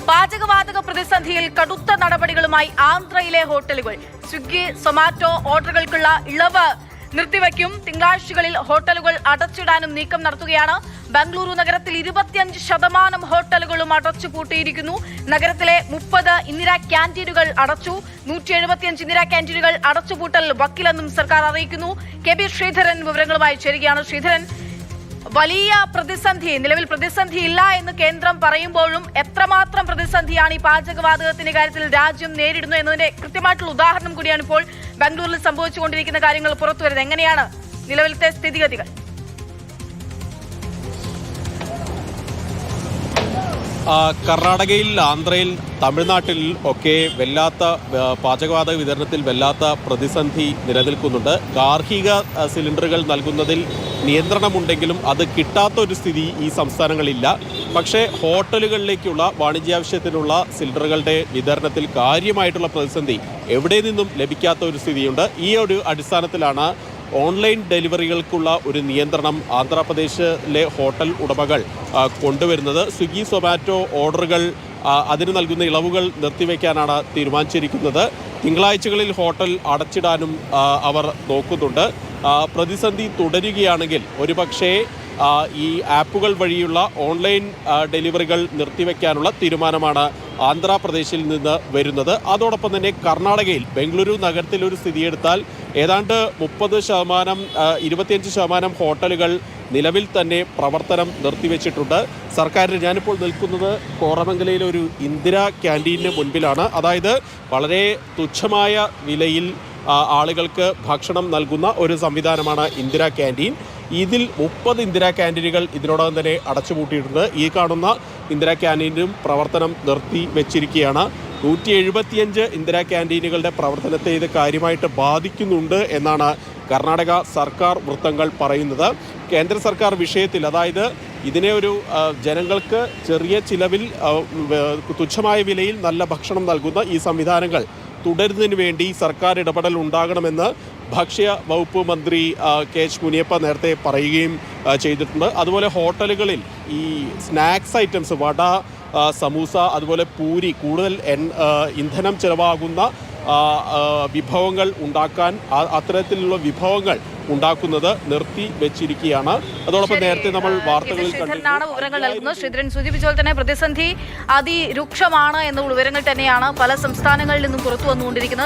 പാചകവാതക പ്രതിസന്ധിയിൽ കടുത്ത നടപടികളുമായി ആന്ധ്രയിലെ ഹോട്ടലുകൾ. സ്വിഗ്ഗി സൊമാറ്റോ ഓർഡറുകൾക്കുള്ള ഇളവ് നിർത്തിവയ്ക്കും. തിങ്കളാഴ്ചകളിൽ ഹോട്ടലുകൾ അടച്ചിടാനും നീക്കം നടത്തുകയാണ്. ബംഗളൂരു നഗരത്തിൽ 25% ഹോട്ടലുകളും അടച്ചുപൂട്ടിയിരിക്കുന്നു. നഗരത്തിലെ 30 ഇന്ദിരാ ക്യാന്റീനുകൾ അടച്ചു. 175 ഇന്ദിരാ ക്യാന്റീനുകൾ അടച്ചുപൂട്ടൽ വക്കിലെന്നും സർക്കാർ അറിയിക്കുന്നു. കെ ബി ശ്രീധരൻ വിവരങ്ങളുമായി ചേരുകയാണ്. ശ്രീധരൻ, വലിയ പ്രതിസന്ധി, നിലവിൽ പ്രതിസന്ധി ഇല്ല എന്ന് കേന്ദ്രം പറയുമ്പോഴും എത്രമാത്രം പ്രതിസന്ധിയാണ് ഈ പാചകവാതകത്തിന്റെ കാര്യത്തിൽ രാജ്യം നേരിടുന്നു എന്നതിന്റെ കൃത്യമായിട്ടുള്ള ഉദാഹരണം കൂടിയാണ് ഇപ്പോൾ ബംഗളൂരിൽ സംഭവിച്ചുകൊണ്ടിരിക്കുന്ന കാര്യങ്ങൾ പുറത്തുവരുന്നത്. എങ്ങനെയാണ് നിലവിലത്തെ സ്ഥിതിഗതികൾ? കർണാടകയിൽ, ആന്ധ്രയിൽ, തമിഴ്നാട്ടിൽ ഒക്കെ വല്ലാത്ത പാചകവാതക വിതരണത്തിൽ വല്ലാത്ത പ്രതിസന്ധി നിലനിൽക്കുന്നുണ്ട്. ഗാർഹിക സിലിണ്ടറുകൾ നൽകുന്നതിൽ നിയന്ത്രണമുണ്ടെങ്കിലും അത് കിട്ടാത്തൊരു സ്ഥിതി ഈ സംസ്ഥാനങ്ങളില്ല. പക്ഷേ ഹോട്ടലുകളിലേക്കുള്ള വാണിജ്യാവശ്യത്തിനുള്ള സിലിണ്ടറുകളുടെ വിതരണത്തിൽ കാര്യമായിട്ടുള്ള പ്രതിസന്ധി എവിടെ നിന്നും ലഭിക്കാത്ത ഒരു സ്ഥിതിയുണ്ട്. ഈ ഒരു അടിസ്ഥാനത്തിലാണ് ഓൺലൈൻ ഡെലിവറികൾക്കുള്ള ഒരു നിയന്ത്രണം ആന്ധ്രാപ്രദേശിലെ ഹോട്ടൽ ഉടമകൾ കൊണ്ടുവരുന്നത്. സ്വിഗ്ഗി സൊമാറ്റോ ഓർഡറുകൾ അതിന് നൽകുന്ന ഇളവുകൾ നിർത്തിവെക്കാനാണ് തീരുമാനിച്ചിരിക്കുന്നത്. തിങ്കളാഴ്ചകളിൽ ഹോട്ടൽ അടച്ചിടാനും അവർ നോക്കുന്നുണ്ട്. പ്രതിസന്ധി തുടരുകയാണെങ്കിൽ ഒരുപക്ഷേ ഈ ആപ്പുകൾ വഴിയുള്ള ഓൺലൈൻ ഡെലിവറികൾ നിർത്തിവെക്കാനുള്ള തീരുമാനമാണ് ആന്ധ്രാപ്രദേശിൽ നിന്ന് വരുന്നത്. അതോടൊപ്പം തന്നെ കർണാടകയിൽ ബംഗളൂരു നഗരത്തിൽ ഒരു സ്ഥിതിയെടുത്താൽ ഏതാണ്ട് 30%, 25% ഹോട്ടലുകൾ നിലവിൽ തന്നെ പ്രവർത്തനം നിർത്തിവെച്ചിട്ടുണ്ട്. സർക്കാരിന്, ഞാനിപ്പോൾ നിൽക്കുന്നത് കോറമംഗലയിലെ ഒരു ഇന്ദിരാ ക്യാൻറ്റീനിന് മുൻപിലാണ്. അതായത് വളരെ തുച്ഛമായ വിലയിൽ ആളുകൾക്ക് ഭക്ഷണം നൽകുന്ന ഒരു സംവിധാനമാണ് ഇന്ദിരാ ക്യാൻറ്റീൻ. ഇതിൽ 30 ഇന്ദിരാ ക്യാൻറ്റീനുകൾ ഇതിനോടകം തന്നെ അടച്ചുപൂട്ടിയിട്ടുണ്ട്. ഈ കാണുന്ന ഇന്ദിരാ ക്യാൻറ്റീനും പ്രവർത്തനം നിർത്തി വെച്ചിരിക്കുകയാണ്. 175 ഇന്ദിരാ ക്യാൻറ്റീനുകളുടെ പ്രവർത്തനത്തെ ഇത് കാര്യമായിട്ട് ബാധിക്കുന്നുണ്ട് എന്നാണ് കർണാടക സർക്കാർ വൃത്തങ്ങൾ പറയുന്നത്. കേന്ദ്ര സർക്കാർ വിഷയത്തിൽ, അതായത് ഇതിനെ ഒരു ജനങ്ങൾക്ക് ചെറിയ ചിലവിൽ തുച്ഛമായ വിലയിൽ നല്ല ഭക്ഷണം നൽകുന്ന ഈ സംവിധാനങ്ങൾ തുടരുന്നതിന് വേണ്ടി സർക്കാർ ഇടപെടൽ ഉണ്ടാകണമെന്ന് ഭക്ഷ്യ വകുപ്പ് മന്ത്രി കെ എച്ച് മുനിയപ്പ നേരത്തെ പറയുകയും ചെയ്തിട്ടുണ്ട്. അതുപോലെ ഹോട്ടലുകളിൽ ഈ സ്നാക്സ് ഐറ്റംസ്, വട, സമൂസ, അതുപോലെ പൂരി, കൂടുതൽ ഇന്ധനം ചിലവാകുന്ന വിഭവങ്ങൾ ഉണ്ടാക്കാൻ, അത്തരത്തിലുള്ള വിഭവങ്ങൾ ഉണ്ടാക്കുന്നത് നിർത്തി വെച്ചിരിക്കുകയാണ്. അതോടൊപ്പം നേരത്തെ നമ്മൾ വാർത്തകളിൽ വിവരങ്ങൾ നൽകുന്നത്. ശ്രീധരൻ സൂചിപ്പിച്ചതുപോലെ തന്നെ പ്രതിസന്ധി അതിരൂക്ഷമാണ് എന്നുള്ള വിവരങ്ങൾ തന്നെയാണ് പല സംസ്ഥാനങ്ങളിൽ നിന്നും പുറത്തു വന്നുകൊണ്ടിരിക്കുന്നത്.